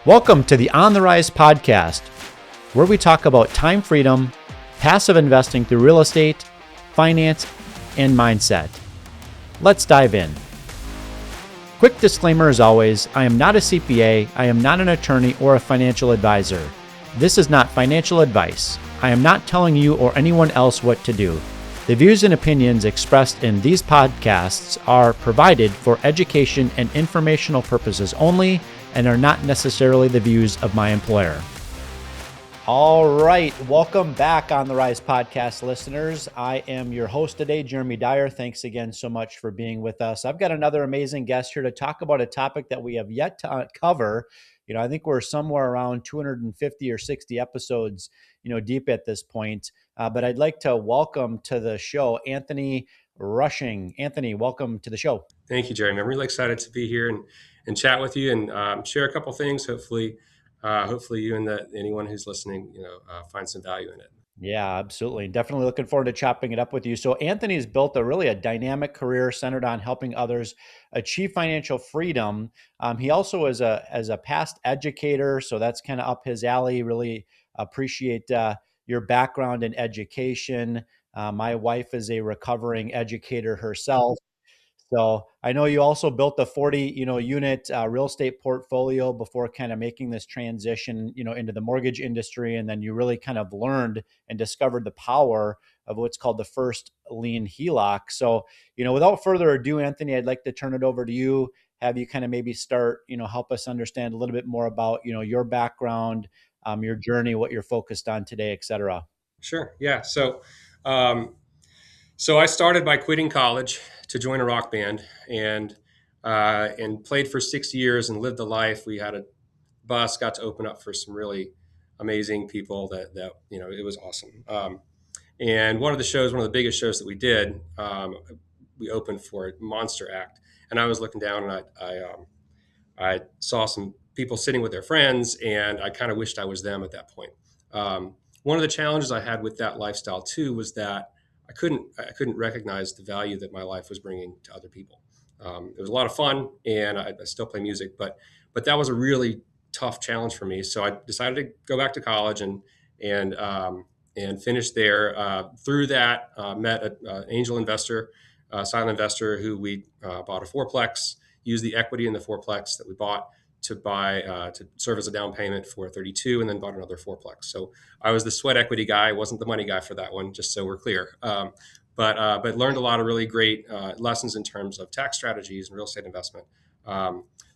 Welcome to the On the Rise podcast, where we talk about time freedom, passive investing through real estate, finance, and mindset. Let's dive in. Quick disclaimer as always, I am not a CPA, I am not an attorney or a financial advisor. This is not financial advice. I am not telling you or anyone else what to do. The views and opinions expressed in these podcasts are provided for education and informational purposes only and are not necessarily the views of my employer. All right, welcome back on the Rise podcast, listeners. I am your host today, Jeremy Dyer. Thanks again so much for being with us. I've got another amazing guest here to talk about a topic that we have yet to cover. I think we're somewhere around 250 or 60 episodes, deep at this point. But I'd like to welcome to the show Anthony Rushing. Anthony, welcome to the show. Thank you, Jeremy. I'm really excited to be here and chat with you and share a couple things. Hopefully you and anyone who's listening, find some value in it. Yeah, absolutely. Definitely looking forward to chopping it up with you. So Anthony's built a dynamic career centered on helping others achieve financial freedom. He also is as a past educator, so that's kind of up his alley. Really appreciate your background in education. My wife is a recovering educator herself. So I know you also built a 40, unit real estate portfolio before kind of making this transition, into the mortgage industry. And then you really kind of learned and discovered the power of what's called the first lien HELOC. So, without further ado, Anthony, I'd like to turn it over to you, have you kind of maybe start, help us understand a little bit more about, your background, your journey, what you're focused on today, et cetera. Sure. Yeah. So I started by quitting college to join a rock band and played for 6 years and lived the life. We had a bus, got to open up for some really amazing people that it was awesome. And one of the biggest shows that we did, we opened for a monster act. And I was looking down and I saw some people sitting with their friends, and I kind of wished I was them at that point. One of the challenges I had with that lifestyle too was that I couldn't recognize the value that my life was bringing to other people. It was a lot of fun, and I still play music, but that was a really tough challenge for me. So I decided to go back to college and finish there. Through that, met an angel investor, silent investor, who we bought a fourplex, used the equity in the fourplex that we bought to serve as a down payment for 32, and then bought another fourplex. So I was the sweat equity guy, wasn't the money guy for that one, just so we're clear. But learned a lot of really great lessons in terms of tax strategies and real estate investment.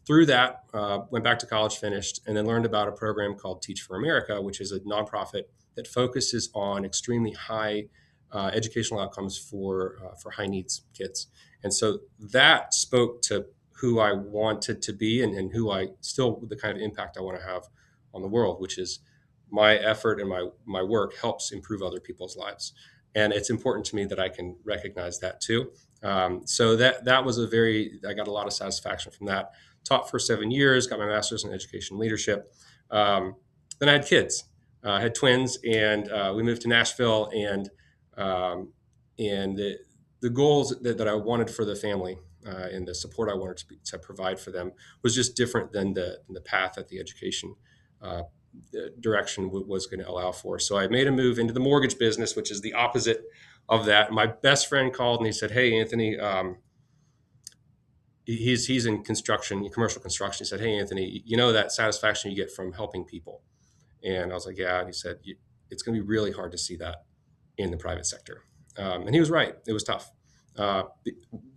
Through that, went back to college, finished, and then learned about a program called Teach for America, which is a nonprofit that focuses on extremely high educational outcomes for high needs kids. And so that spoke to who I wanted to be and who the kind of impact I want to have on the world, which is my effort and my work helps improve other people's lives. And it's important to me that I can recognize that too. So that was I got a lot of satisfaction from that. Taught for 7 years, got my master's in education leadership. Then I had kids. I had twins, and we moved to Nashville, and the goals that I wanted for the family and the support I wanted to provide for them was just different than the path that the education direction was going to allow for. So I made a move into the mortgage business, which is the opposite of that. My best friend called and he said, "Hey, Anthony," he's in construction, commercial construction. He said, "Hey, Anthony, that satisfaction you get from helping people?" And I was like, "Yeah." And he said, "It's going to be really hard to see that in the private sector." And he was right. It was tough.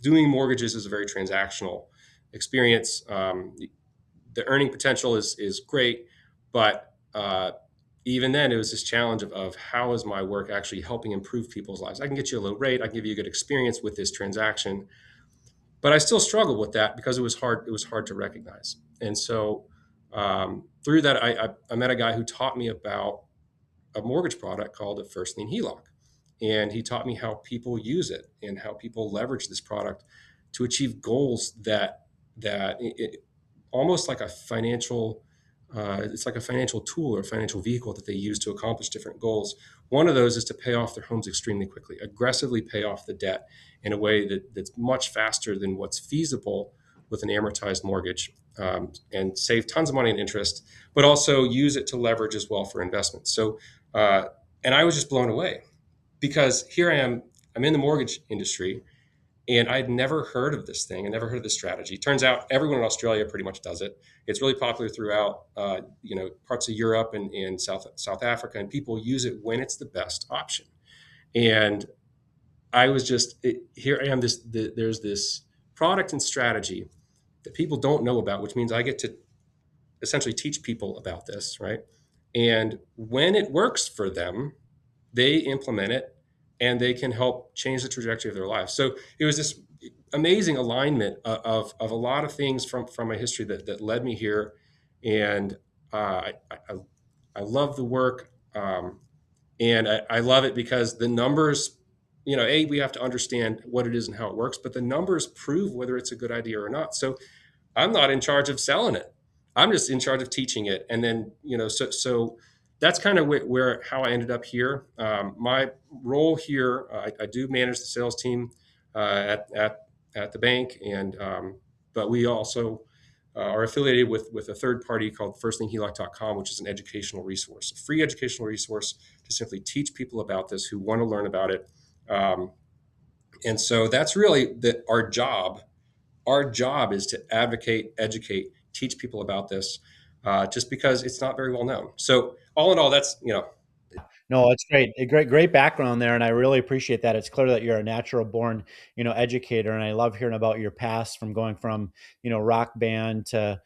Doing mortgages is a very transactional experience. The earning potential is great, but even then, it was this challenge of how is my work actually helping improve people's lives? I can get you a low rate. I can give you a good experience with this transaction, but I still struggled with that because it was hard. It was hard to recognize. And so through that, I met a guy who taught me about a mortgage product called a first lien HELOC. And he taught me how people use it and how people leverage this product to achieve goals that almost like a financial, it's like a financial tool or a financial vehicle that they use to accomplish different goals. One of those is to pay off their homes extremely quickly, aggressively pay off the debt in a way that's much faster than what's feasible with an amortized mortgage, and save tons of money in interest, but also use it to leverage as well for investments. So, and I was just blown away because here I am, I'm in the mortgage industry, and I'd never heard of this thing. I never heard of this strategy. Turns out everyone in Australia pretty much does it. It's really popular throughout, parts of Europe and South Africa, and people use it when it's the best option. And I was here I am. There's this product and strategy that people don't know about, which means I get to essentially teach people about this, right? And when it works for them, they implement it and they can help change the trajectory of their lives. So it was this amazing alignment of a lot of things from my history that led me here. And I love the work. And I love it because the numbers, we have to understand what it is and how it works, but the numbers prove whether it's a good idea or not. So I'm not in charge of selling it. I'm just in charge of teaching it. And then, so that's kind of how I ended up here. My role here, I do manage the sales team at the bank, and but we also are affiliated with a third party called firstlienheloc.com, which is an educational resource, a free educational resource to simply teach people about this who want to learn about it. Um, and so that's really our job. Our job is to advocate, educate, teach people about this, just because it's not very well known. So all in all, that's No, it's great. A great background there, and I really appreciate that. It's clear that you're a natural born, educator, and I love hearing about your past from going from, rock band to,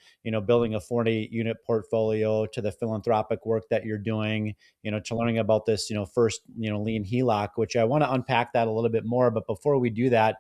building a 40 unit portfolio to the philanthropic work that you're doing, to learning about this, first, Lien HELOC, which I want to unpack that a little bit more. But before we do that,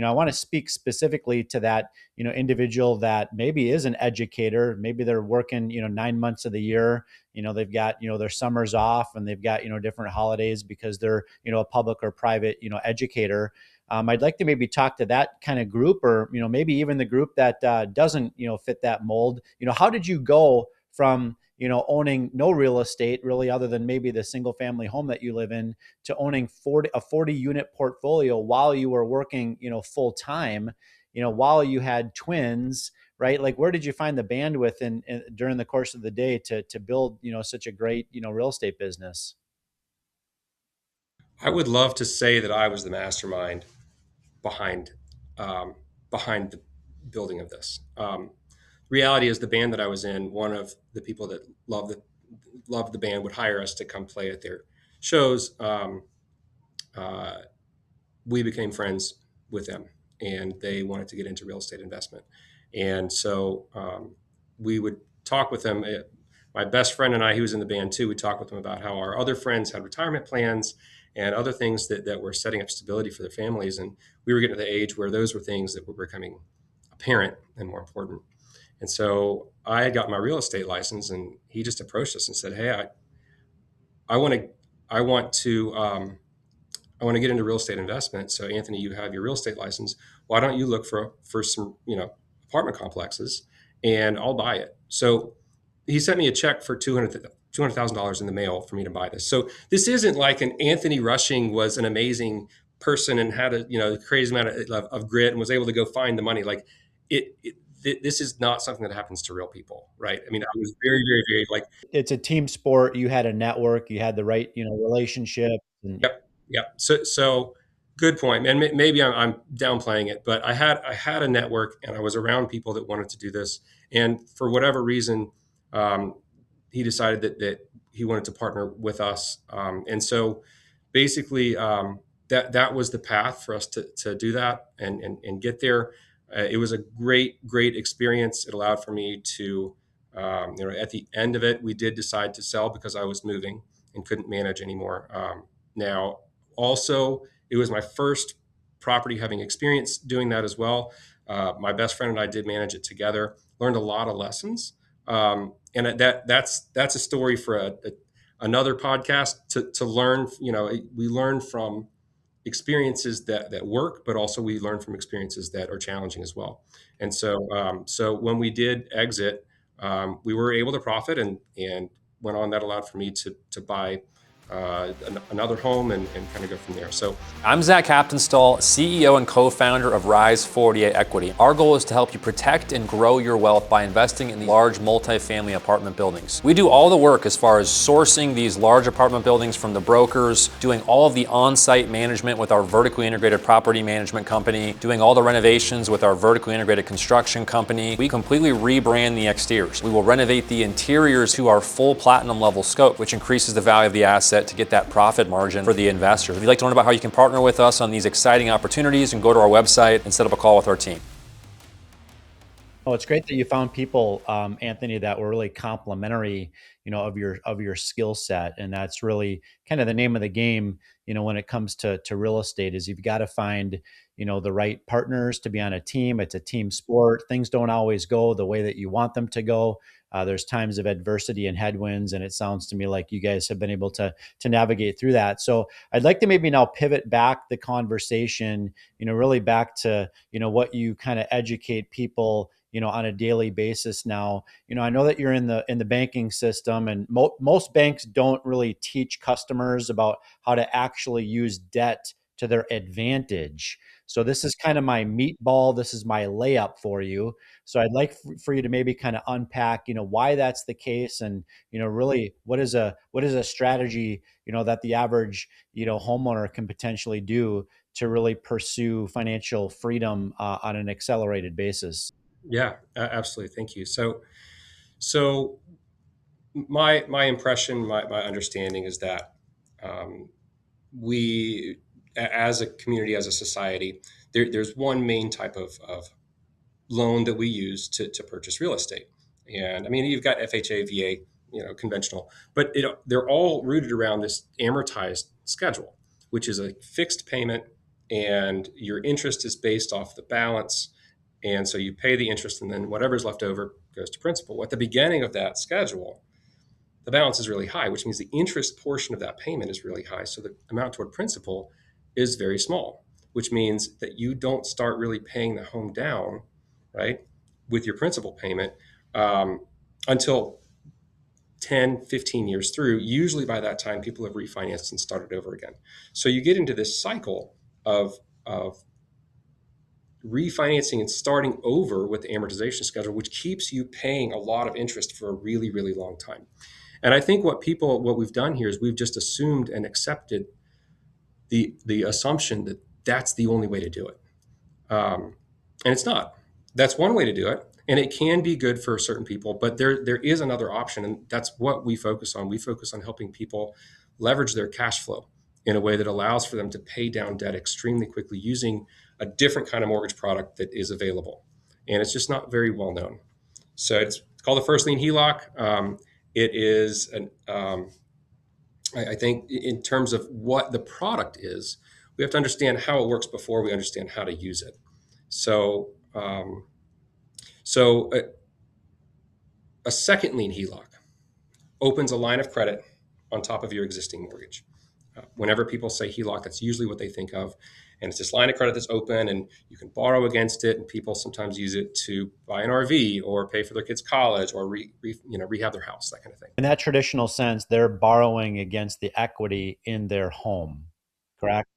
I want to speak specifically to that, individual that maybe is an educator. Maybe they're working, 9 months of the year. They've got, their summers off, and they've got, different holidays because they're, a public or private, educator. I'd like to maybe talk to that kind of group, or, maybe even the group that doesn't, fit that mold. How did you go from, owning no real estate really other than maybe the single family home that you live in, to owning a 40 unit portfolio while you were working, full time, while you had twins, right? Like, where did you find the bandwidth in during the course of the day to build, such a great, real estate business? I would love to say that I was the mastermind behind um, behind the building of this. Reality is, the band that I was in, one of the people that loved the band would hire us to come play at their shows. Uh, we became friends with them, and they wanted to get into real estate investment. And so we would talk with them. My best friend and I, he was in the band too, we talked with them about how our other friends had retirement plans and other things that were setting up stability for their families. And we were getting to the age where those were things that were becoming apparent and more important. And so I had got my real estate license, and he just approached us and said, "Hey, I want to, I want to, I want to get into real estate investment. So Anthony, you have your real estate license. Why don't you look for some, apartment complexes, and I'll buy it." So he sent me a check for $200,000 in the mail for me to buy this. So this isn't like an Anthony Rushing was an amazing person and had a, crazy amount of grit and was able to go find the money. Like this is not something that happens to real people, right? I mean, I was very, very, very like, It's a team sport. You had a network, you had the right, relationship. And yep, yep. So good point, man. Maybe I'm downplaying it, but I had a network, and I was around people that wanted to do this. And for whatever reason, um, he decided that he wanted to partner with us. And so basically, that was the path for us to do that and get there. It was a great experience. It allowed for me to, at the end of it, we did decide to sell because I was moving and couldn't manage anymore. Now, also, it was my first property, having experience doing that as well. My best friend and I did manage it together. Learned a lot of lessons, and that's a story for another podcast to learn. We learn from experiences that work, but also we learn from experiences that are challenging as well. And so when we did exit, we were able to profit and went on. That allowed for me to buy another home and kind of go from there. So I'm Zach Haptonstall, CEO and co-founder of Rise 48 Equity. Our goal is to help you protect and grow your wealth by investing in large multifamily apartment buildings. We do all the work as far as sourcing these large apartment buildings from the brokers, doing all of the on-site management with our vertically integrated property management company, doing all the renovations with our vertically integrated construction company. We completely rebrand the exteriors. We will renovate the interiors to our full platinum level scope, which increases the value of the asset to get that profit margin for the investors. If you'd like to learn about how you can partner with us on these exciting opportunities, and go to our website and set up a call with our team. Oh, it's great that you found people, Anthony, that were really complimentary, of your skill set, and that's really kind of the name of the game, when it comes to real estate. Is you've got to find, the right partners to be on a team. It's a team sport. Things don't always go the way that you want them to go. There's times of adversity and headwinds, and it sounds to me like you guys have been able to navigate through that. So I'd like to maybe now pivot back the conversation, really back to what you kind of educate people on a daily basis now. I know that you're in the banking system, and most banks don't really teach customers about how to actually use debt to their advantage. So this is kind of my meatball. This is my layup for you. So I'd like for you to maybe kind of unpack, why that's the case, and really what is a strategy, that the average homeowner can potentially do to really pursue financial freedom on an accelerated basis. yeah, absolutely. Thank you. So my impression, my understanding is that um, we, as a community, as a society, there's one main type of loan that we use to purchase real estate. And I mean, you've got FHA, VA, conventional, but they're all rooted around this amortized schedule, which is a fixed payment, and your interest is based off the balance. And so you pay the interest, and then whatever's left over goes to principal. At the beginning of that schedule, the balance is really high, which means the interest portion of that payment is really high. So the amount toward principal is very small, which means that you don't start really paying the home down, right, with your principal payment um, until 10, 15 years through. Usually by that time, people have refinanced and started over again. So you get into this cycle of refinancing and starting over with the amortization schedule, which keeps you paying a lot of interest for a really, really long time. And I think what we've done here is we've just assumed and accepted the assumption that that's the only way to do it, and it's not. That's one way to do it, and it can be good for certain people. But there is another option, and that's what we focus on. We focus on helping people leverage their cash flow in a way that allows for them to pay down debt extremely quickly using a different kind of mortgage product that is available, and it's just not very well known. So it's called a first lien HELOC. It is an I think in terms of what the product is, we have to understand how it works before we understand how to use it. So, so a second lien HELOC opens a line of credit on top of your existing mortgage. Whenever people say HELOC, that's usually what they think of. And it's this line of credit that's open, and you can borrow against it. And people sometimes use it to buy an RV or pay for their kids' college or rehab their house, that kind of thing. In that traditional sense, they're borrowing against the equity in their home, correct?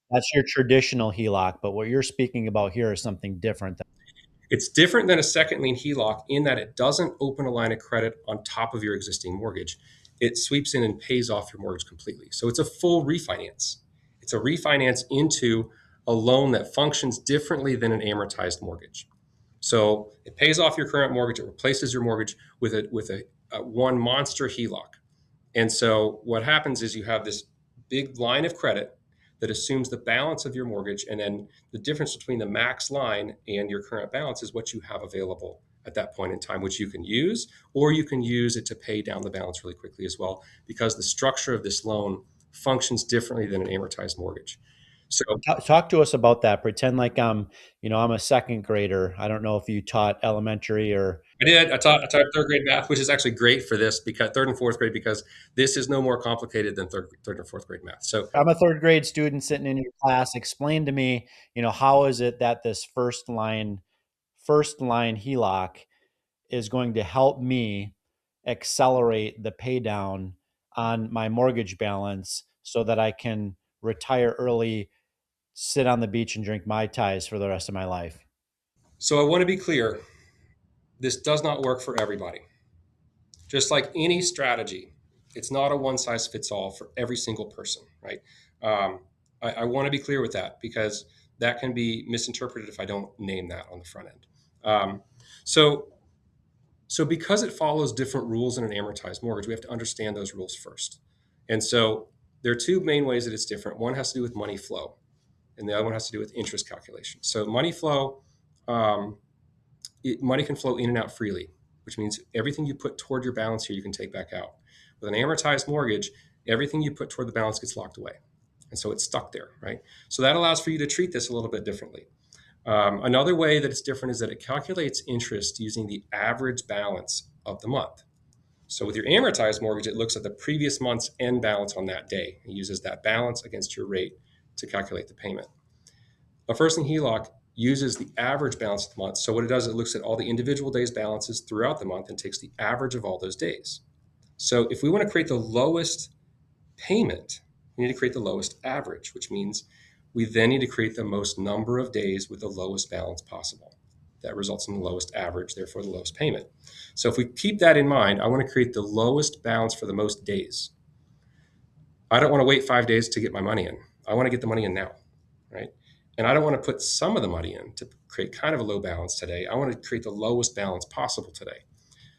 That's your traditional HELOC, but what you're speaking about here is something different. It's different than a second lien HELOC in that it doesn't open a line of credit on top of your existing mortgage. It sweeps in and pays off your mortgage completely. So it's a full refinance. It's a refinance into a loan that functions differently than an amortized mortgage. So it pays off your current mortgage. It replaces your mortgage with a one monster HELOC. And so what happens is you have this big line of credit that assumes the balance of your mortgage, and then the difference between the max line and your current balance is what you have available at that point in time, which you can use, or you can use it to pay down the balance really quickly as well, because the structure of this loan functions differently than an amortized mortgage. So Talk to us about that. Pretend like I'm a second grader. I don't know if you taught elementary or I did. I taught third grade math, which is actually great for this, because third and fourth grade, because this is no more complicated than third and fourth grade math. So I'm a third grade student sitting in your class. Explain to me, how is it that this first line HELOC is going to help me accelerate the pay down on my mortgage balance so that I can retire early, sit on the beach and drink Mai Tais for the rest of my life? So I want to be clear, this does not work for everybody. Just like any strategy, it's not a one size fits all for every single person, right? I want to be clear with that because that can be misinterpreted if I don't name that on the front end. Um, so, so because it follows different rules in an amortized mortgage, we have to understand those rules first. And so there are two main ways that it's different. One has to do with money flow, and the other one has to do with interest calculation. So money flow, um, money can flow in and out freely, which means everything you put toward your balance here, you can take back out. With an amortized mortgage, everything you put toward the balance gets locked away. And so it's stuck there, right? So that allows for you to treat this a little bit differently. Another way that it's different is that it calculates interest using the average balance of the month. So with your amortized mortgage, it looks at the previous month's end balance on that day. It uses that balance against your rate to calculate the payment. A first lien HELOC uses the average balance of the month. So what it does, it looks at all the individual days balances throughout the month and takes the average of all those days. So if we want to create the lowest payment, we need to create the lowest average, which means we then need to create the most number of days with the lowest balance possible. That results in the lowest average, therefore the lowest payment. So if we keep that in mind, I want to create the lowest balance for the most days. I don't want to wait 5 days to get my money in. I want to get the money in now, right? And I don't want to put some of the money in to create kind of a low balance today. I want to create the lowest balance possible today.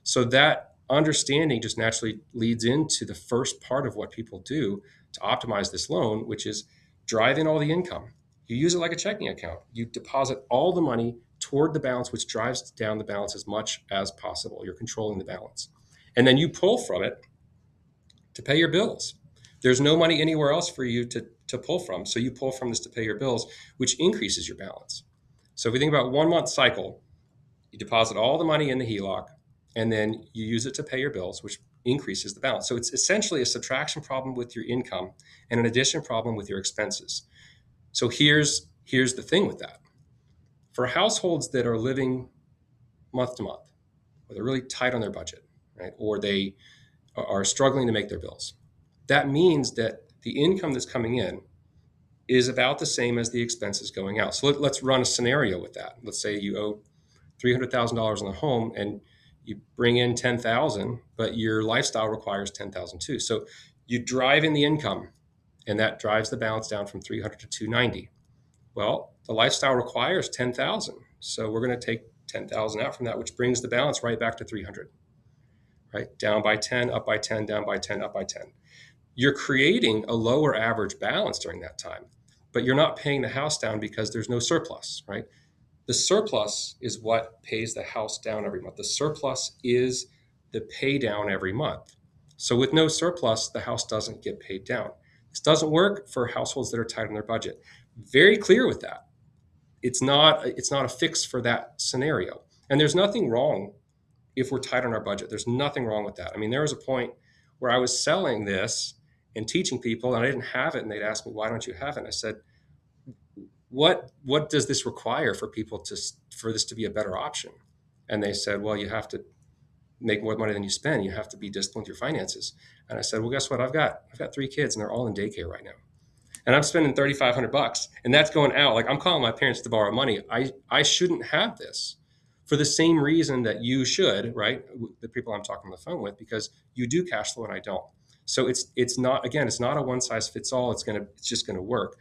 So that understanding just naturally leads into the first part of what people do to optimize this loan, which is drive in all the income. You use it like a checking account. You deposit all the money toward the balance, which drives down the balance as much as possible. You're controlling the balance. And then you pull from it to pay your bills. There's no money anywhere else for you to pull from. So you pull from this to pay your bills, which increases your balance. So if we think about 1 month cycle, you deposit all the money in the HELOC, and then you use it to pay your bills, which increases the balance. So it's essentially a subtraction problem with your income and an addition problem with your expenses. So here's the thing with that. For households that are living month to month, or they're really tight on their budget, right? Or they are struggling to make their bills, that means that the income that's coming in is about the same as the expenses going out. So let's run a scenario with that. Let's say you owe $300,000 on the home and you bring in 10,000, but your lifestyle requires 10,000 too. So you drive in the income and that drives the balance down from 300 to 290. Well, the lifestyle requires 10,000. So we're going to take 10,000 out from that, which brings the balance right back to 300, right? Down by 10, up by 10, down by 10, up by 10. You're creating a lower average balance during that time, but you're not paying the house down because there's no surplus, right? The surplus is what pays the house down every month. The surplus is the pay down every month. So with no surplus, the house doesn't get paid down. This doesn't work for households that are tight on their budget. Very clear with that. It's not a fix for that scenario. And there's nothing wrong if we're tight on our budget. There's nothing wrong with that. I mean, there was a point where I was selling this and teaching people and I didn't have it and they'd ask me, why don't you have it? And I said, what does this require for people for this to be a better option? And they said, well, you have to make more money than you spend. You have to be disciplined with your finances. And I said, well, guess what? I've got 3 kids and they're all in daycare right now. And I'm spending $3,500 and that's going out. Like I'm calling my parents to borrow money. I shouldn't have this for the same reason that you should, right? The people I'm talking on the phone with, because you do cash flow and I don't. So it's not a one size fits all. It's just going to work.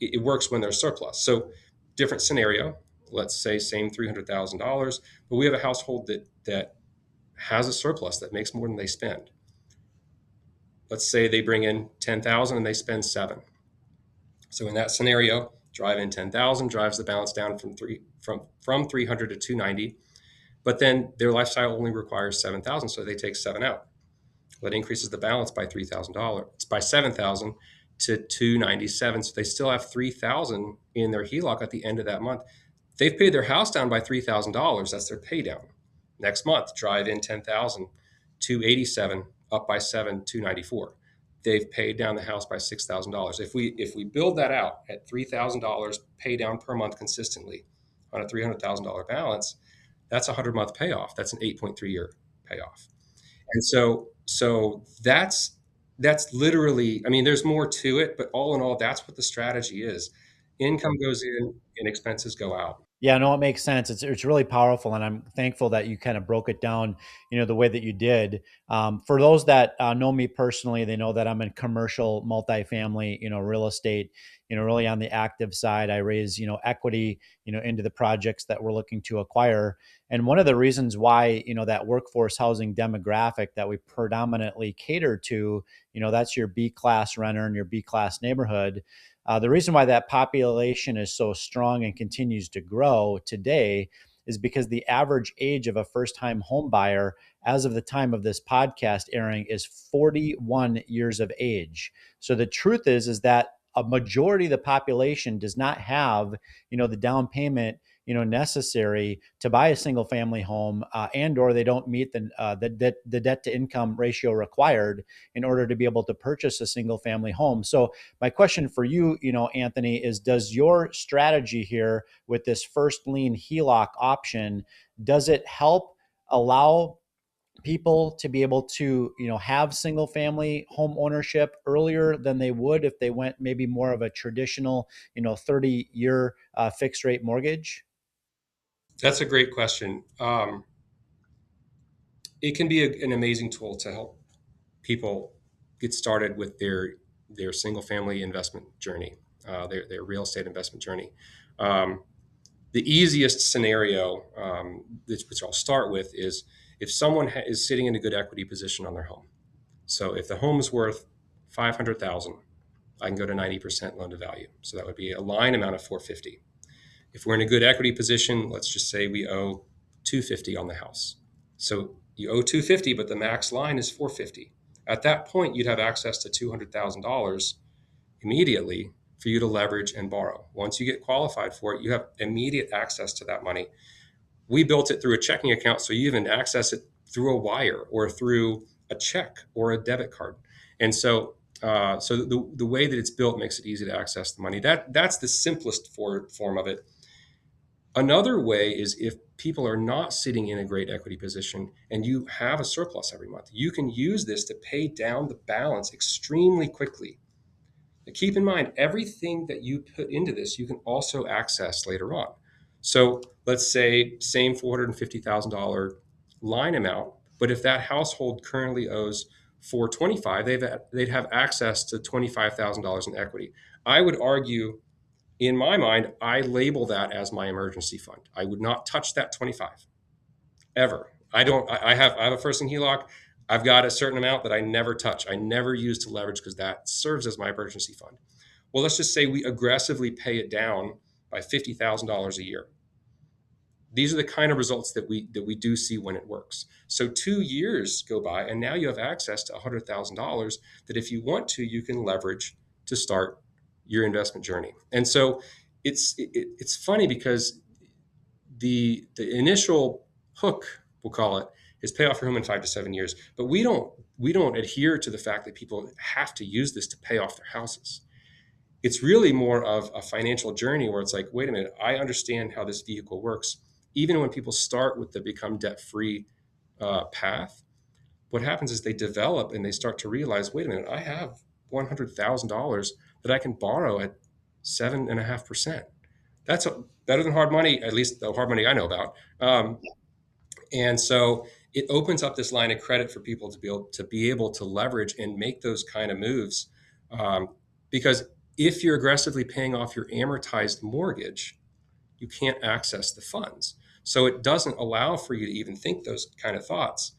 It works when there's surplus. So different scenario, let's say same $300,000, but we have a household that has a surplus that makes more than they spend. Let's say they bring in 10,000 and they spend 7. So in that scenario, drive in 10,000 drives the balance down from 300 to 290, but then their lifestyle only requires 7,000, so they take 7 out. Well, that increases the balance by $3,000. It's by 7,000 to 297. So they still have 3,000 in their HELOC at the end of that month. They've paid their house down by $3,000. That's their pay down. Next month, drive in 10,000, 287, up by 7, 294. They've paid down the house by $6,000. If we build that out at $3,000 pay down per month consistently on a $300,000 balance, that's a 100-month payoff. That's an 8.3-year payoff. And so that's literally, I mean, there's more to it, but all in all, that's what the strategy is. Income goes in and expenses go out. Yeah, no, it makes sense. It's really powerful, and I'm thankful that you kind of broke it down, the way that you did. For those that know me personally, they know that I'm in commercial multifamily, real estate, really on the active side. I raise, equity, into the projects that we're looking to acquire. And one of the reasons why, that workforce housing demographic that we predominantly cater to, that's your B class renter in your B class neighborhood. The reason why that population is so strong and continues to grow today is because the average age of a first time home buyer, as of the time of this podcast airing, is 41 years of age. So the truth is that a majority of the population does not have, the down payment, necessary to buy a single family home, and or they don't meet the debt to income ratio required in order to be able to purchase a single family home. So my question for you, Anthony, is does your strategy here with this first lien HELOC option, does it help allow people to be able to, have single family home ownership earlier than they would if they went maybe more of a traditional, 30-year fixed rate mortgage? That's a great question. It can be an amazing tool to help people get started with their single family investment journey, their real estate investment journey. Um, the easiest scenario, which I'll start with, is if someone is sitting in a good equity position on their home. So if the home is worth 500,000, I can go to 90% loan to value. So that would be a line amount of 450. If we're in a good equity position, let's just say we owe 250 on the house. So you owe 250, but the max line is 450. At that point, you'd have access to $200,000 immediately for you to leverage and borrow. Once you get qualified for it, you have immediate access to that money. We built it through a checking account, so you even access it through a wire or through a check or a debit card. And so the way that it's built makes it easy to access the money. That's the simplest form of it. Another way is if people are not sitting in a great equity position and you have a surplus every month, you can use this to pay down the balance extremely quickly. But keep in mind, everything that you put into this, you can also access later on. So let's say same $450,000 line amount, but if that household currently owes 425, they'd have access to $25,000 in equity. I would argue, in my mind, I label that as my emergency fund. I would not touch that 25 ever. I don't. I have a first lien HELOC. I've got a certain amount that I never touch. I never use to leverage because that serves as my emergency fund. Well, let's just say we aggressively pay it down by $50,000 a year. These are the kind of results that we do see when it works. So 2 years go by, and now you have access to $100,000 that, if you want to, you can leverage to start your investment journey. And so it's funny because the initial hook, we'll call it, is pay off your home in 5 to 7 years. But we don't adhere to the fact that people have to use this to pay off their houses. It's really more of a financial journey where it's like, wait a minute, I understand how this vehicle works. Even when people start with the become debt-free path, what happens is they develop and they start to realize, wait a minute, I have $100,000 that I can borrow at 7.5%. That's better than hard money, at least the hard money I know about. And so it opens up this line of credit for people to be able to leverage and make those kind of moves. Because if you're aggressively paying off your amortized mortgage, you can't access the funds. So it doesn't allow for you to even think those kind of thoughts,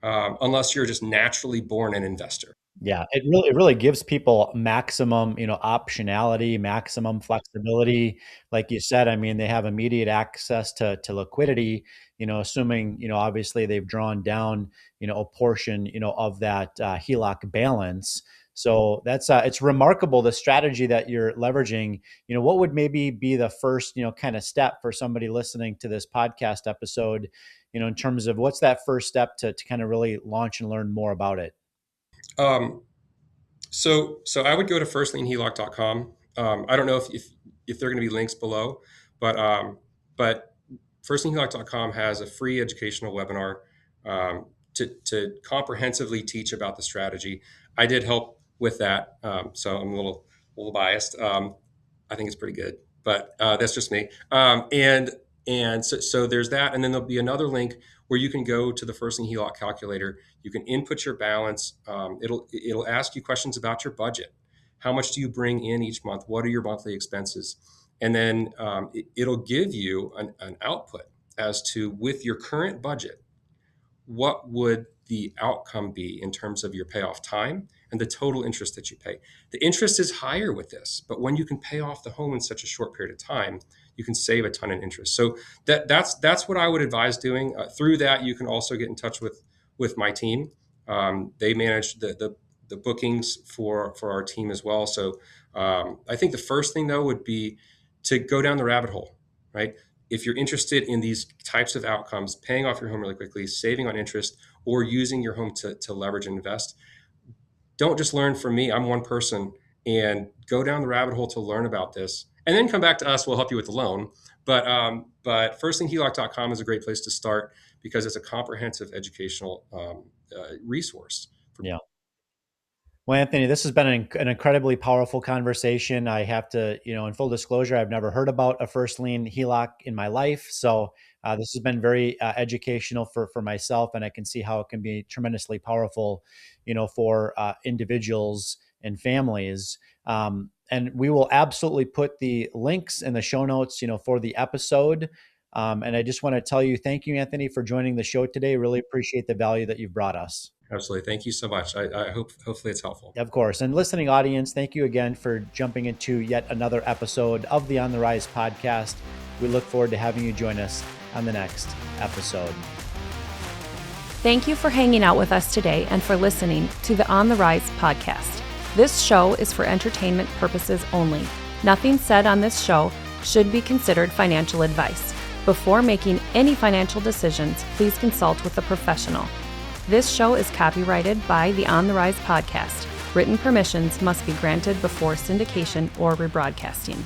unless you're just naturally born an investor. Yeah, it really gives people maximum, optionality, maximum flexibility. Like you said, I mean, they have immediate access to liquidity, assuming, obviously they've drawn down, a portion, of that HELOC balance. So that's it's remarkable the strategy that you're leveraging. What would maybe be the first, kind of step for somebody listening to this podcast episode, in terms of what's that first step to kind of really launch and learn more about it? Um, so I would go to firstlienheloc.com. I don't know if there are going to be links below, but firstlienheloc.com has a free educational webinar to comprehensively teach about the strategy. I did help with that, so I'm a little biased. I think it's pretty good, but that's just me. And so there's that, and then there'll be another link where you can go to the First Lien HELOC calculator. You can input your balance. It'll ask you questions about your budget. How much do you bring in each month? What are your monthly expenses? And then it'll give you an output as to, with your current budget, what would the outcome be in terms of your payoff time and the total interest that you pay. The interest is higher with this, but when you can pay off the home in such a short period of time, you can save a ton in interest. So that's what I would advise doing. Through that, you can also get in touch with my team. They manage the bookings for our team as well. So I think the first thing, though, would be to go down the rabbit hole, right? If you're interested in these types of outcomes, paying off your home really quickly, saving on interest, or using your home to leverage and invest, don't just learn from me. I'm one person, and go down the rabbit hole to learn about this, and then come back to us. We'll help you with the loan. But firstlienheloc.com is a great place to start because it's a comprehensive educational resource. Yeah. Well, Anthony, this has been an incredibly powerful conversation. I have to, in full disclosure, I've never heard about a first lien HELOC in my life. So this has been very educational for myself, and I can see how it can be tremendously powerful, for individuals and families. And we will absolutely put the links in the show notes, for the episode. And I just want to tell you, thank you, Anthony, for joining the show today. Really appreciate the value that you've brought us. Absolutely. Thank you so much. I hopefully it's helpful. Of course. And listening audience, thank you again for jumping into yet another episode of the On the Rise podcast. We look forward to having you join us on the next episode. Thank you for hanging out with us today and for listening to the On the Rise podcast. This show is for entertainment purposes only. Nothing said on this show should be considered financial advice. Before making any financial decisions, please consult with a professional. This show is copyrighted by the On the Rise podcast. Written permissions must be granted before syndication or rebroadcasting.